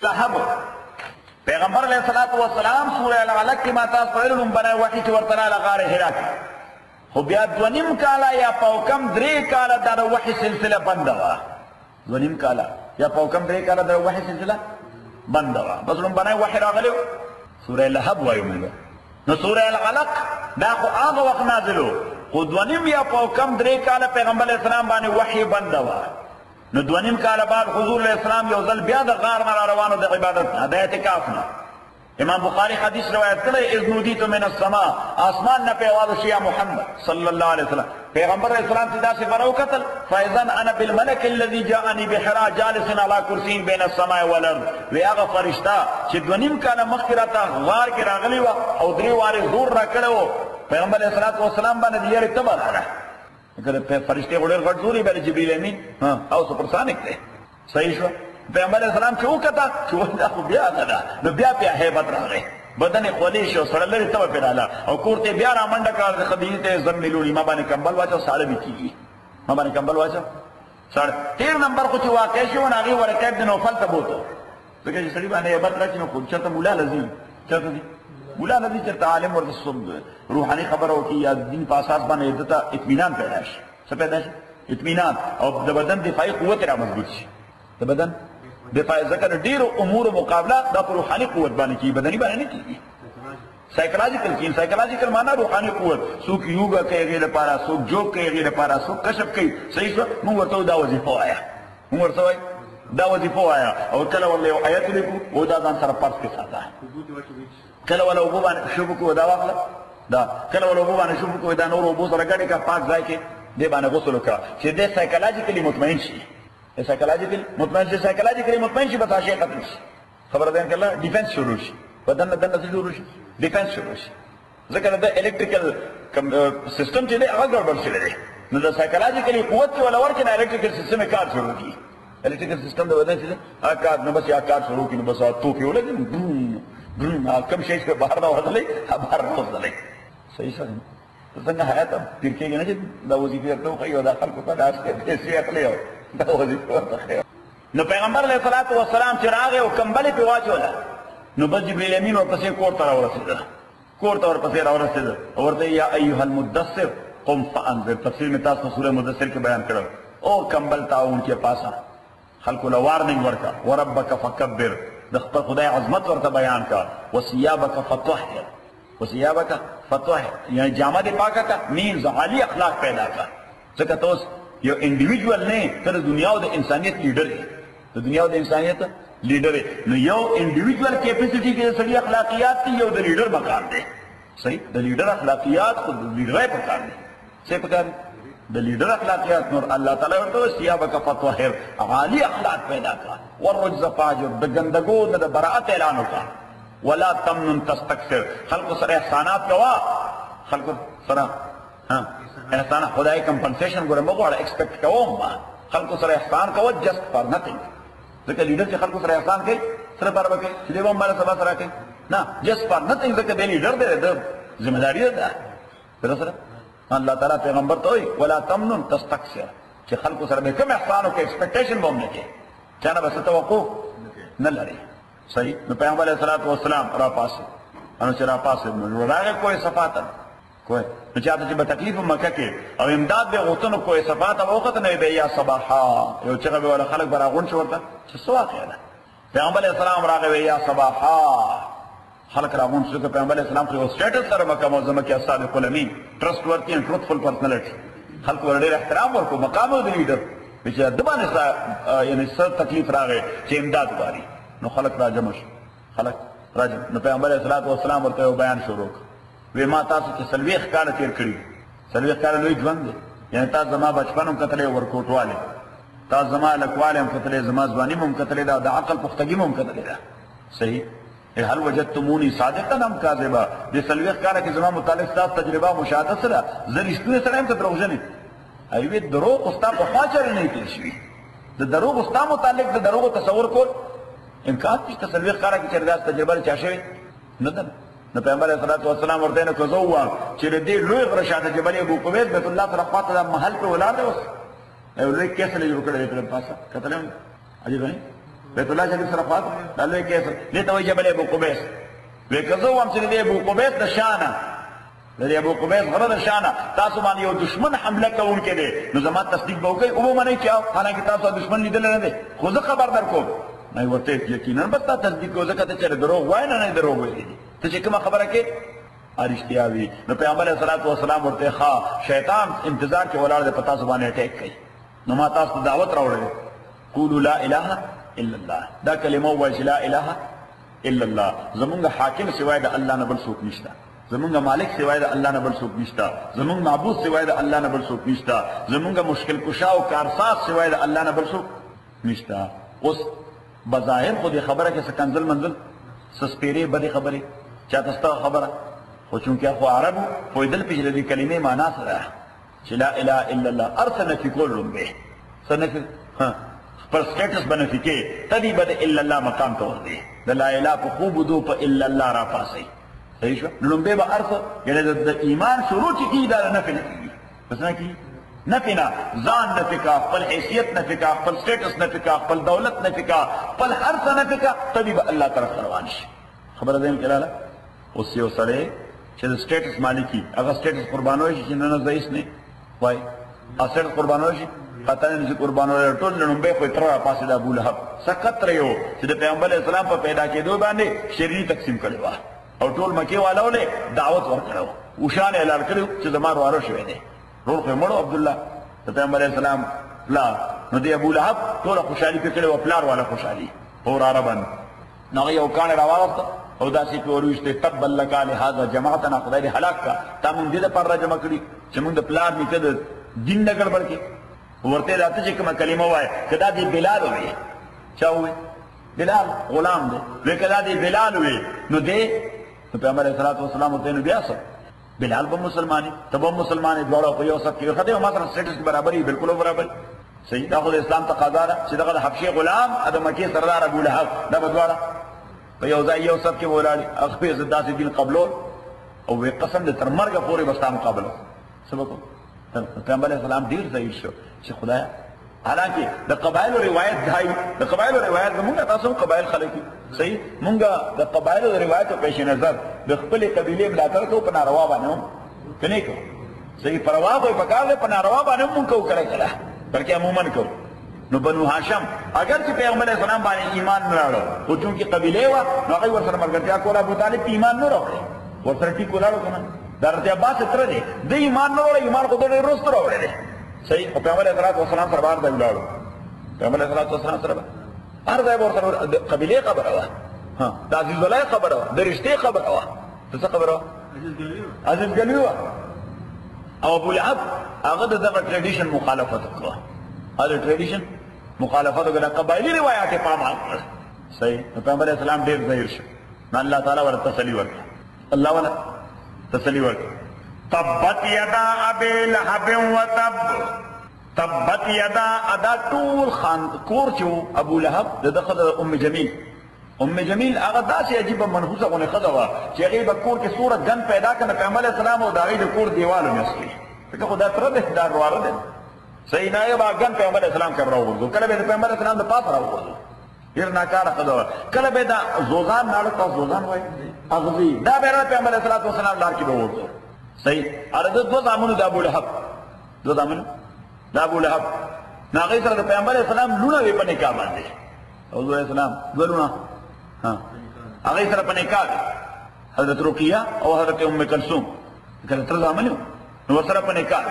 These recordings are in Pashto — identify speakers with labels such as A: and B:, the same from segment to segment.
A: صاحب پیغمبر علیہ الصلوۃ والسلام سورہ العلق کی ماتا سویلن بنای وحی چې ورته راغله غار حرا خو بیا دونیم کالا یا پوکم درې کالا د وحی سلسله بنده وا دونیم کالا یا پوکم درې کالا د وحی سلسله بنده وا بس لون بنای وحی راغله سورہ لهب وایو موږ نو سورہ العلق دا خو هغه وخت نازلو خو دونیم یا پوکم درې کالا پیغمبر علیہ السلام باندې وحی بنده وا نو دوانیم کال بعد حضور علیہ السلام یو ځل بیا د غار نه روانو د عبادت نه د اعتکاف نه امام بخاری حدیث روایت کړی اذ نودیت من السماء آسمان نه په आवाज شیا محمد صلی الله علیه وسلم پیغمبر علیہ السلام چې داسې فرو قتل فاذا انا بالملك الذي جاءني بحرا جالس على كرسي بين السماء والارض وی هغه فرشتہ چې دوانیم کال مخکې راته غار کې راغلی و او درې واره زور را کړو پیغمبر علیہ السلام باندې یې تبر راغله اگر فرشتے غړر غړ زوري بل جبريل امين او سپرسانیک دی صحیح شو پیغمبر اسلام چې وکړه چې ودا خو بیا نه نو بیا هیبت راغی بدن خولې شو سره لري ته پیراله او کوړته بیا را منډه کار خدیجه ته زملونی ما باندې کمبل واچو ساړه بچی ما باندې کمبل واچو ساړه 13 نمبر خو چې واقع شو هغه ورکه د نوفل ته بوته دغه چې سړي باندې هیبت راځي نو خو چرته مولا لازم چرته دي مولا نبی چرته عالم ورته روحاني خبر او کی یا دین په اساس باندې دته اطمینان پیدا شي څه پیدا شي اطمینان او د بدن دفاعي قوت را مضبوط شي د بدن دفاعي ذکر ډیرو امور مقابله د روحاني قوت باندې کی بدني باندې نه کیږي سایکولوژیکل معنا روحاني قوت څوک یوګا کوي غیر لپاره څوک جوګ کوي غیر لپاره څوک کشف کوي صحیح شو موږ ورته دا وظیفه وایا موږ ورته وای دا وظیفه وایا او کله ولې آیت لیکو او دا ځان سره پرس کې ساته کله ولا وبو باندې شوب کو دا واخله دا کله ولا وبو باندې شوب کو دا نور وبو سره ګډه کا پاک ځای کې دې باندې غسل وکړه چې دې سایکولوژیکلی مطمئن شي سایکولوژیکلی مطمئن شي بتا شي ختم شي خبر ده کله ډیفنس شروع شي بدن دنه شروع شي ډیفنس شروع شي ځکه دا الکتریکل سیستم چې دی هغه ګډوډ شي دی نو دا سایکولوژیکلی قوت ولا ورکه الکتریکل سیستم کار شروع کی الکتریکل سیستم د بدن چې هغه کار نو بس یا کار شروع کی نو بس تو په ولګي کم شي چې بهر نه وځلې بهر نه وځلې صحیح څنګه څنګه حیات تیر کېږي نه چې دا وظیفه ته خو یو داخل کو ته داسې پیسې اخلي دا وظیفه ورته نو پیغمبر علیه الصلاۃ والسلام چې راغی او کمبلې په واچوله نو بس جبرئیل امین ورپسې کور ته راورسېد ورته یا ایها المدثر قم فانذر تفسیر میں تاسو سورہ مدثر کې بیان کړو او کمبل تاون کې پاسا خلکو له وارننګ ورکا وربک فکبر د خپل خدای عظمت ورته بیان کا وثيابك فطهر یعنی جامه دې پاکه کا مینز عالی اخلاق پیدا کا ځکه تاسو یو انډیویډوال نه تر دنیا او د انسانیت لیډر دی د دنیا او د انسانیت لیډر نو یو انډیویډوال کیپیسټی کې سړي اخلاقیات دی یو د لیډر مقام دی صحیح د لیډر اخلاقیات خو د لیډرای په کار دی څه په کار د لیډر اخلاقیات نور الله تعالی ورته ثيابك فطهر عالی اخلاق پیدا کا والرجز فاجر د ګندګو د براءت اعلان وکړه ولا تمنن تستكثر خلق سره احسانات کوا خلق سره احسان خدای کمپنسیشن ګره مغواړه ایکسپیکټ کوم خلق سره احسان کوو جست فار نثینګ ځکه لیډر چې خلق سره احسان کوي سره بار وکړي چې دیو باندې سبا سره کوي نه جست فار نثینګ ځکه دی لیډر دی د ذمہ داری ده سره الله تعالی پیغمبر ته وي ولا تمنن تستكثر چې خلق سره به کوم احسان او ایکسپیکټیشن به نه کوي چانه بس توقع نه لري صحیح نو پیغمبر علیہ الصلوۃ والسلام را پاسه انو چې را پاسه نو راغه کوئی صفات کوئی نو چاته چې به تکلیف مکه کې او امداد به غوتنو کوئی صفات او وخت نه به یا صباحا یو چې به ولا خلک براغون شو ورته چې سوا کړه پیغمبر علیہ السلام راغه یا صباحا خلک راغون شو پیغمبر علیہ السلام په سټیټس سره مکه معظمه کې صادق الامین ټرست ورتی ان ټروتفل پرسنالټي خلک ورډیر احترام ورکو مقام د لیډر چې د باندې یعنی څه تکلیف راغی چې امداد واري نو خلق راجم شو خلق راجم نو پیغمبر علیہ الصلوۃ والسلام ورته بیان شروع وی ما تاسو چې سلويخ کال تیر کړی سلويخ کال لوی ژوند دی یعنی تاسو زما بچپنم کتلې ورکوټواله تاسو زما لکواله هم کتلې زما ځواني هم کتلې دا د عقل پختګي هم کتلې دا صحیح هل وجدتمونی صادقا ام کاذبا د سلويخ کال کې زما متعلق تاسو تجربه مشاهده سره زریشتونه سره هم تدروژنې ایوه دروغ استا په خاطر نه کېږي شي د دروغ استا متعلق د دروغ تصور کول امکان نشته سلويخ کال کې چرداس تجربه چا شوی نه ده نو پیغمبر علیہ الصلوۃ والسلام ورته نه کوزو چې دې لوی غرشاته جبل ابو قبیس بیت الله تعالی خاطر د محل په ولاده اوس یو لوی کیسه جوړ کړی په پاسه کتلم عجیب نه بیت الله شریف سره خواته دا لوی کیس دې ته وایي جبل ابو قبیس وی که زه وایم چې د ابو قبیس د شانه د ابو قبیس غره د شانه تاسو باندې یو دشمن حمله کوونکی دی نو زما تصدیق به وکړئ او به منئ چې حالانکه تاسو دشمن لیدلی نه دی خو زه خبر در کوم نه ورته یقینا به ستا تصدیق کوو ځکه ته چېرې دروغ وایې نه دروغ ویلي دي ته چې کومه خبره کې رښتیا وي نو پیغمبر علیه الصلاة والسلام ورته ښه شیطان انتظار کې ولاړ دی په تاسو باندې اټیک کوي نو ما تاسو ته دعوت راوړی قولوا لا اله الا الله دا کلمه ووایي چې لا اله الا الله زمونږ حاکم سوای د الله نه بل څوک نشته زمونږ مالک سوای د الله نه بل څوک نشته زمونږ معبود سوای د الله نه بل څوک نشته زمونږ مشکل کشا او کارساز سوای د الله نه بل څوک نشته اوس بظاهر خو دې خبره کې څه کنزل منزل څه سپېرې بدې خبرې چاته ستا خبره خو چونکې خو عربو پوهېدل پېژني د دې کلمې معنا سره چې لا اله الا الله هر څه نفي کول لومبې څه نفي خپل سټیټس به نفي کې تدې به د الا الله مقام ته ورځي د لا اله په خوب ودو په الا الله را پاسئ صحیح شو لومبې به هر څه یعنې د ایمان شروع چې کېږي دا نفي نه کېږي بس نه کېږي نفي نه ځان نفي کا خپل حیثیت نفي کا خپل سټیټس نفي کا خپل دولت نفي کا خپل هر څه نفي کا تدې به الله طرف روان شي خبره ده کې لاله اوس یو سړی چې د سټیټس مالکي هغه سټیټس قربانوي شي چې نه ضعیف نه وای اصل قربانوي شي قطن چې قربانوي ټول لومبې خو تر پاسه د ابو لهب سقط ريو چې د پیغمبر اسلام په پیدا کېدو باندې شری تقسیم کړي وا او ټول مکی والو له دعوت ورکړو وشان اعلان کړو چې زمار وارو شوی دی روح مړو عبد الله د پیغمبر اسلام لا نو دی ابو لهب ټول خوشالي کړي او پلار والا خوشالي اور عربن نو یو کان راوړت او داسې په وروسته تبا لك لهذا جماعتنا خدای دې هلاک کا تا مونږ دې پر را جمع کړي چې مونږ د پلان نکد دین نه ګډوډ کړي ورته راته چې کومه کلمه وای کدا دې بلال وي چا وي بلال غلام دی وکدا دې بلال وي نو دې پیغمبر صلی الله علیه وسلم ته نو بیا څه بلال به مسلمانی تبو مسلمان دواړو په یو صف کې خدای ما سره سټیټس برابرۍ بالکل برابر صحیح دا خو اسلام تقاضا ده چې دغه حبشي غلام د مکی سردار ابو لهب دا بدواړه په یو ځای یو صف کې ولاړ هغه په داسې دین قبلول او وی قسم دې تر مرګه پورې بستا مقابله سبق پیغمبر اسلام ډیر ضعیف شو چې خدای حالانکه د قبایلو روایت دی د قبایلو روایت موږ تاسو قبایل خلک صحیح موږ د قبایلو روایت په پیش نظر د خپل قبيله ملاتړ کو په ناروا باندې کني کو صحیح پروا کوئی پکار له په ناروا باندې موږ کو کړه کړه بلکې عموما کو نو بنو هاشم اگر چې پیغمبر اسلام باندې ایمان نه راړو او چونکی قبيله وا نو هغه ورسره مرګتیا کوله ابو طالب ایمان نه راوړي ورسره ټیک ولاړو کنه درته عباس تر دې د ایمان نه راوړي ایمان خو دې روز راوړي صحیح او پیغمبر اسلام والسلام سره بار دی ولاړو پیغمبر اسلام والسلام سره هر ځای ورسره قبيله خبره وا ها د عزیز ولای خبره وا د رښتې خبره وا څه خبره عزیز ګلوي او ابو لهب هغه دغه ټریډیشن مخالفت وکړه هغه ټریډیشن مخالفت وکړه قبایلی روایت په پام صحیح پیغمبر اسلام ډیر ظاهر شو الله تعالی ورته تسلی ورکړه الله ولا تسلی ورکړه تبت یدا ابي لهب وتب تبت یدا ادا طول خان کور چو ابو لهب دغه ام جمیل هغه داسې عجیب منحوسه غونه خدوا چې هغه په کور کې صورت ګن پیدا کړه پیغمبر اسلام او داغي د کور دیوالو نسلی څنګه خدای تر دې دار واره ده صحیح نه یو باغن پیغمبر اسلام کړه راوړو کله به پیغمبر اسلام د پاس راوړو ډیر ناکاره خدوا کله به دا زوزان ناړه تاسو زوزان وای اغزي دا به پیغمبر اسلام لار کې به وړو صحیح اره د دوه زامنو د ابو لهب ناغي سره د پیغمبر اسلام لونه وی په نکاح باندې او د اسلام ولونه ها هغه سره په نکاح حضرت رقیہ او حضرت ام کلثوم کله تر زامنو نو سره په نکاح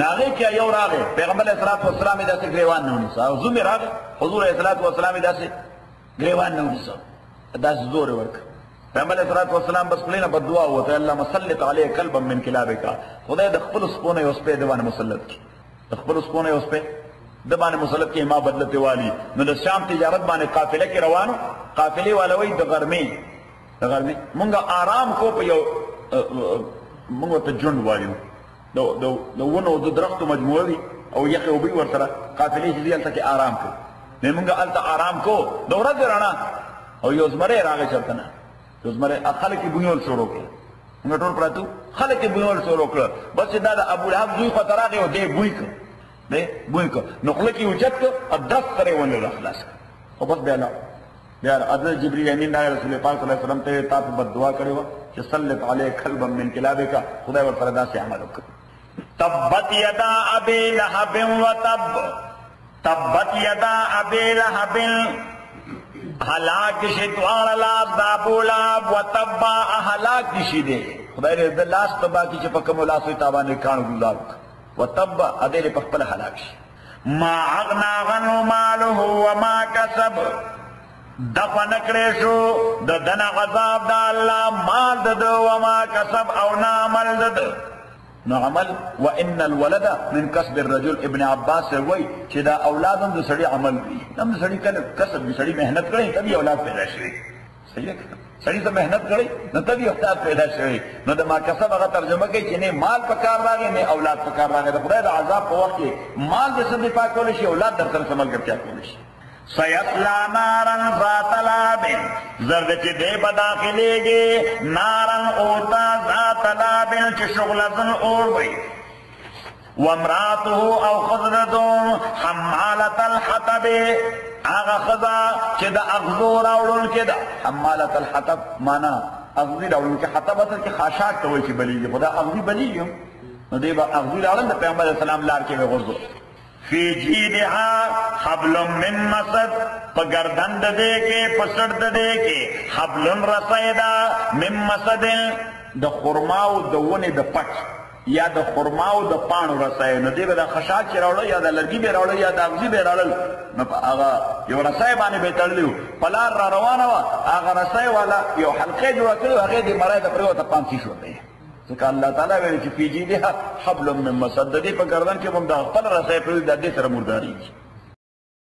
A: ناغي کې یو راغی پیغمبر اسلام داسې ګریوان نه ونیسه او زوم راغی حضور اسلام داسې ګریوان نه ونیسه داسې زور ورک پیغمبر اسلام بس پلینا بدعا وته الله مسلط علیه کلبا من کلابک خدای د خپل سپونه یو سپه دیوانه مسلط کی د خپل سپونه یو سپه د باندې مسلط کې ما بدلته والی نو د شام تجارت باندې قافله کې روانو قافله والوي د غرمې مونږه آرام کو په یو مونږ ته جون وایو د ونو د درختو مجموعه وي او یخه وبي ورسره قافله چې دلته کې آرام کو نه مونږه الته آرام کو د ورځې رڼا او یو زمره راغی چرته نه یو زمره خلک بونیول شروع کړ موږ ټول پراتو خلک بونیول شروع کړ بس دا د ابو لهب دوی خطر راغی او دې بوی کو نو خلک یې وجد کو ادرس سره ونه خلاص او بس بیا حضرت جبريل امین دا رسول پاک صلی الله علیه وسلم ته تا په بد دعا کړو چې سلط علیه کلبا من کلابک، خدای ورته داسې عمل وکړ. تبت یدا ابي لهب وتب، تبت یدا ابي لهب، هلاک شي دوار لاس د ابو لهب، وتب هلاک شي دی خدای دې د لاس تبا کی چې په کوم لاس وي تابانه کانو ګلاب، وتب ادې په خپل هلاک شي. ما اغنا غنو ماله وما کسب، دفن کړې شو د دنا غضب د الله مال د وما کسب او نه عمل د نو عمل. وان الولد من کسب الرجل، ابن عباس وایي چې دا اولادم د سړي عمل وي، هم د سړي کله کسب وي، سړي مهنت کړي تبي اولاد پیدا شي. صحیح سړي ته مهنت کړي نو تبي اولاد پیدا شي. نو د ما کسب هغه ترجمه کوي چې نه مال په کار راغی نه اولاد په کار راغی. د خدای د عذاب په وخت کې مال د څه دفاع کولی شي، اولاد در سره سمل ګټیا کولی شي. سیصلا نارن ذات لهب، زرد چې دی به داخلېږي نارن اوتا ذات لهب چې شغلتن اور وي. وامراته او ښځه حمالة الحطب، هغه ښځه چې د اغزو راوړونکې ده. حمالة الحطب معنا اغزي راوړونکې، حطب اصل کې خاشاک ته وایي چې بلیږي، خو دا اغزي بلیږي نو دی به اغزي راوړل د پیغمبر علیه السلام لار کې به غورځو. فی جیدها حبل من مسد، پا گردن دے کے پسڑ دے کے حبل رسیدہ من مسد، دا خرماو دا ونی دا پچ یا دا خرماو دا پانو رسائے. نو دے با دا خشاک چی راوڑا یا دا لرگی بے راوڑا یا دا اغزی بے راوڑا، نو آغا یو رسائے بانے بے ترلیو پلار را روانا وا، آغا رسائے والا یو حلقے جوڑا کرو، آغا دی مرائے دا پریو تا پانسی شو دے. ځکه الله تعالی ویل چې فی جیدها حبل من مسد، دې په ګردن کې هم دا خپل رسۍ پرې د دې سره مردارېږي.